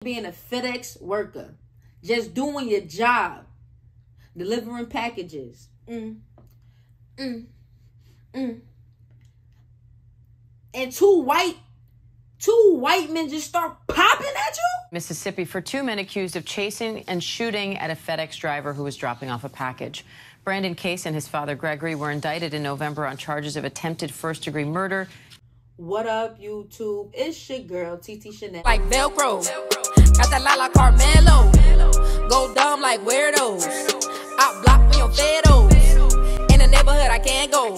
Being a FedEx worker, just doing your job, delivering packages. And two white men just start popping at you? Mississippi for two men accused of chasing and shooting at a FedEx driver who was dropping off a package. Brandon Case and his father Gregory were indicted in November on charges of attempted first-degree murder. What up, YouTube? It's your girl, TT Shanell. Like Velcro. Got that la Carmelo. Go dumb like weirdos. Out block me on Fedos. In the neighborhood I can't go.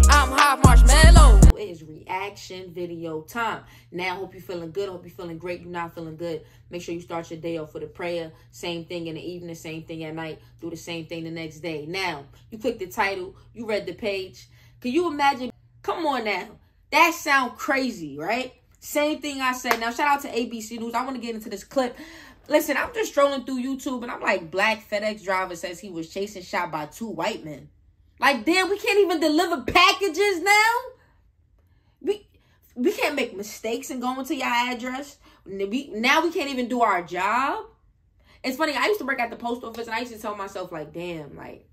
I'm hot marshmallow. It is reaction video time. Now, hope you're feeling good. Hope you're feeling great. You're not feeling good. Make sure you start your day off with a prayer. Same thing in the evening, same thing at night. Do the same thing the next day. Now, you clicked the title. You read the page. Can you imagine? Come on now. That sound crazy, right? Same thing I said. Now, shout out to ABC News. I want to get into this clip. Listen, I'm just strolling through YouTube, and I'm like, black FedEx driver says he was chased and shot by two white men. Like, damn, we can't even deliver packages now? We can't make mistakes in going to your address. Now we can't even do our job. It's funny, I used to work at the post office, and I used to tell myself, like, damn, like,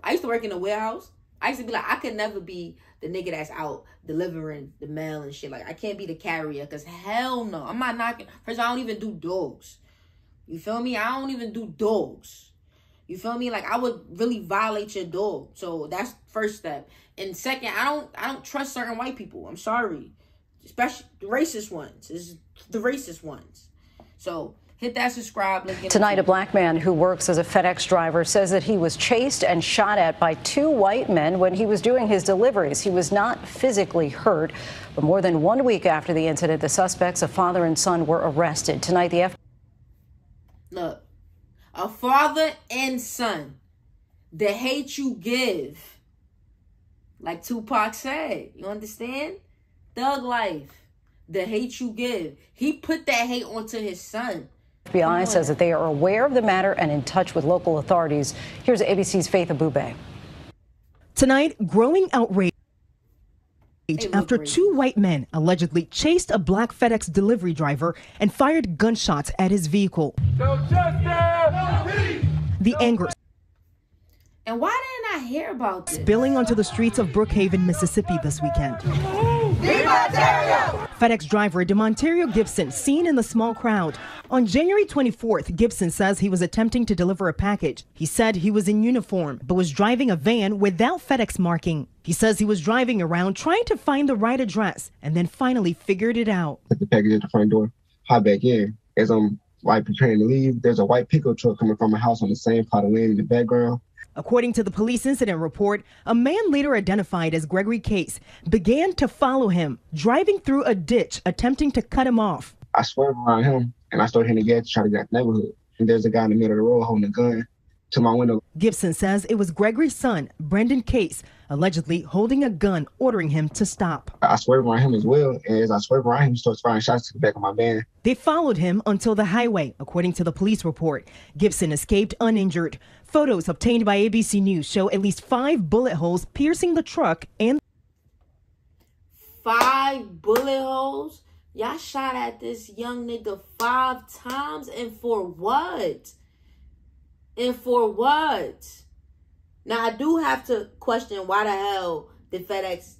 I used to work in a warehouse. I used to be like, I could never be the nigga that's out delivering the mail and shit. Like, I can't be the carrier, because hell no. I'm not knocking. First, I don't even do dogs. You feel me? I don't even do dogs. You feel me? Like, I would really violate your dog. So that's first step. And second, I don't trust certain white people. I'm sorry. Especially the racist ones. It's the racist ones. So hit that subscribe link. Tonight, a black man who works as a FedEx driver says that he was chased and shot at by two white men when he was doing his deliveries. He was not physically hurt. But more than 1 week after the incident, the suspects, a father and son, were arrested. Tonight, the Look, a father and son, the hate you give, like Tupac said, you understand? Thug life, the hate you give. He put that hate onto his son. FBI says that they are aware of the matter and in touch with local authorities. Here's ABC's Faith Abube. Tonight, growing outrage after two white men allegedly chased a black FedEx delivery driver and fired gunshots at his vehicle. The anger and why didn't I hear about this? Spilling onto the streets of Brookhaven, Mississippi this weekend. FedEx driver DeMontario Gibson seen in the small crowd. On January 24th, Gibson says he was attempting to deliver a package. He said he was in uniform, but was driving a van without FedEx marking. He says he was driving around trying to find the right address and then finally figured it out. Put the package at the front door, hop back in. As I'm preparing to leave, there's a white pickup truck coming from a house on the same plot of land in the background. According to the police incident report, a man later identified as Gregory Case began to follow him, driving through a ditch, attempting to cut him off. I swerved around him, and I started hitting the gas to try to get out the neighborhood. And there's a guy in the middle of the road holding a gun to my window. Gibson says it was Gregory's son, Brandon Case, allegedly holding a gun, ordering him to stop. I swerved around him as well, and as I swerved around him, he starts firing shots to the back of my van. They followed him until the highway. According to the police report, Gibson escaped uninjured. Photos obtained by ABC News show at least 5 bullet holes piercing the truck and 5 bullet holes? Y'all shot at this young nigga 5 times, and for what? And for what? Now, I do have to question why the hell did FedEx,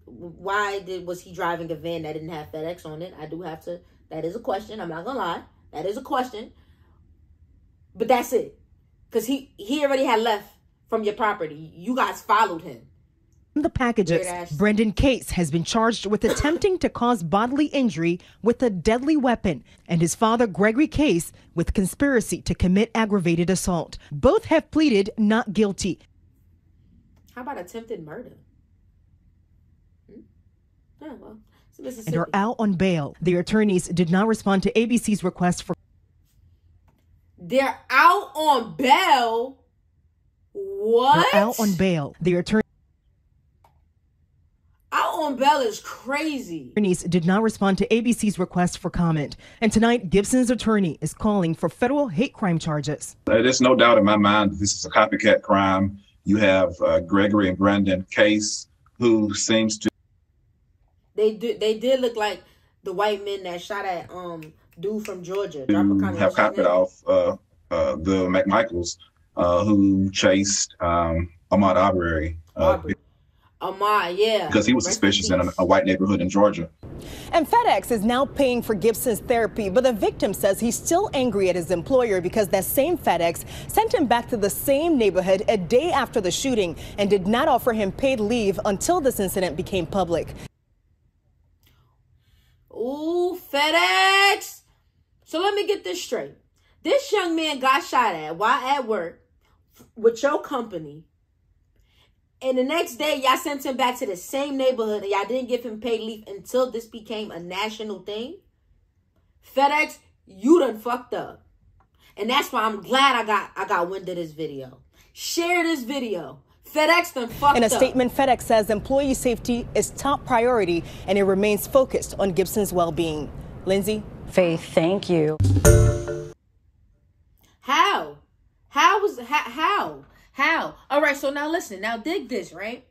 was he driving a van that didn't have FedEx on it? I do have to, that is a question. I'm not gonna lie. That is a question. But that's it. Because he already had left from your property. You guys followed him. The packages. Brandon Case has been charged with attempting to cause bodily injury with a deadly weapon, and his father, Gregory Case, with conspiracy to commit aggravated assault. Both have pleaded not guilty. How about attempted murder? Oh, well, it's Mississippi. And are out on bail. Their attorneys did not respond to ABC's request for. They're out on bail? What? They're out on bail. Their attorney. Out on bail is crazy. Attorneys did not respond to ABC's request for comment. And tonight, Gibson's attorney is calling for federal hate crime charges. There's no doubt in my mind that this is a copycat crime. You have Gregory and Brandon Case, who seems to. They did look like the white men that shot at dude from Georgia. Have copied off the McMichaels who chased Ahmaud Arbery. Ahmaud, yeah. Because he was suspicious in a white neighborhood in Georgia. And FedEx is now paying for Gibson's therapy, but the victim says he's still angry at his employer because that same FedEx sent him back to the same neighborhood a day after the shooting and did not offer him paid leave until this incident became public. Ooh, FedEx. So let me get this straight. This young man got shot at while at work with your company. And the next day, y'all sent him back to the same neighborhood and y'all didn't give him paid leave until this became a national thing. FedEx, you done fucked up. And that's why I'm glad I got wind of this video. Share this video. FedEx done fucked up. In a statement, FedEx says employee safety is top priority and it remains focused on Gibson's well-being. Lindsay? Faith, thank you. How? All right, so now listen. Now dig this, right?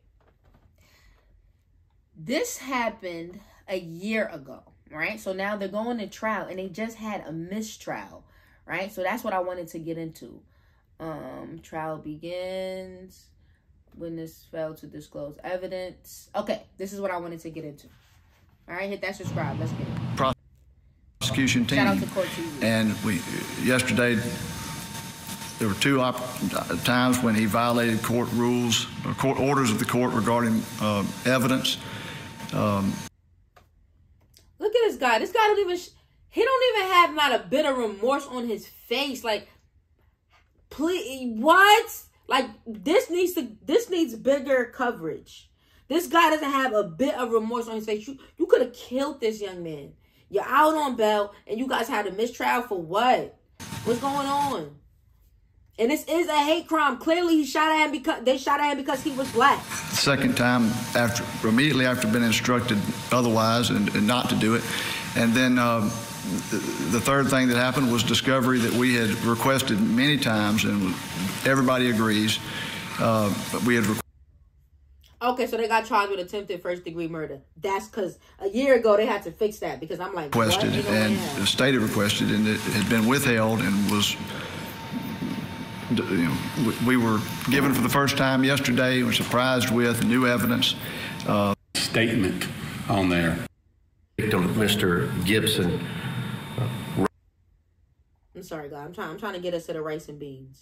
This happened a year ago, right? So now they're going to trial, and they just had a mistrial, right? So that's what I wanted to get into. Trial begins. Witness failed to disclose evidence. Okay, this is what I wanted to get into. All right, hit that subscribe. Let's get it. Prosecution team. Shout out to Court TV. And yesterday, there were two times when he violated court rules or court orders of the court regarding evidence. Look at this guy. This guy he don't even have not a bit of remorse on his face. Like, please, what? Like, this needs bigger coverage. This guy doesn't have a bit of remorse on his face. You could have killed this young man. You're out on bail, and you guys had a mistrial for what? What's going on? And this is a hate crime. Clearly, they shot at him because he was black. Second time, immediately after being instructed otherwise and not to do it. And then the third thing that happened was discovery that we had requested many times, and everybody agrees. Okay, so they got charged with attempted first-degree murder. That's because a year ago they had to fix that because I'm like, requested what? And the state had requested, and it had been withheld and was. We were given for the first time yesterday. We're surprised with new evidence. Statement on there. Mr. Gibson. I'm sorry, God. I'm trying to get us to the rice and beans.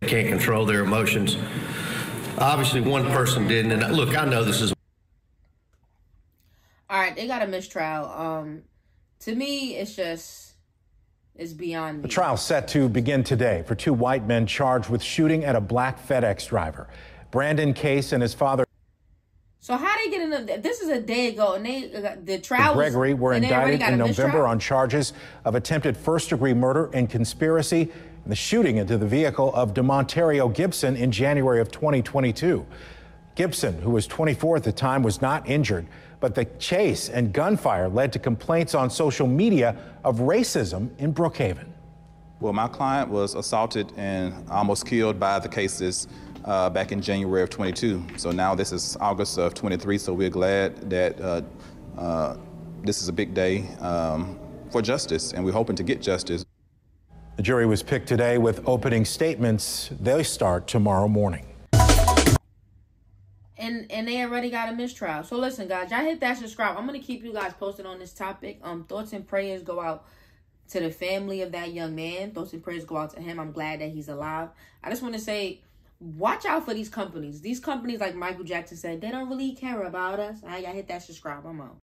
Can't control their emotions. Obviously, one person didn't. And look, I know this is. All right, they got a mistrial. To me, it's beyond me. The trial set to begin today for two white men charged with shooting at a black FedEx driver. Brandon Case and his father. So how they get in this is a day ago, and the trial Gregory were indicted in November on charges of attempted first-degree murder and conspiracy in the shooting into the vehicle of DeMontario Gibson in January of 2022. Gibson, who was 24 at the time, was not injured, but the chase and gunfire led to complaints on social media of racism in Brookhaven. Well, my client was assaulted and almost killed by the cases back in January of 22. So now this is August of 23, so we're glad that this is a big day for justice, and we're hoping to get justice. The jury was picked today with opening statements. They start tomorrow morning. And they already got a mistrial. So listen, guys, y'all hit that subscribe. I'm going to keep you guys posted on this topic. Thoughts and prayers go out to the family of that young man. Thoughts and prayers go out to him. I'm glad that he's alive. I just want to say, watch out for these companies. These companies, like Michael Jackson said, they don't really care about us. All right, y'all hit that subscribe. I'm out.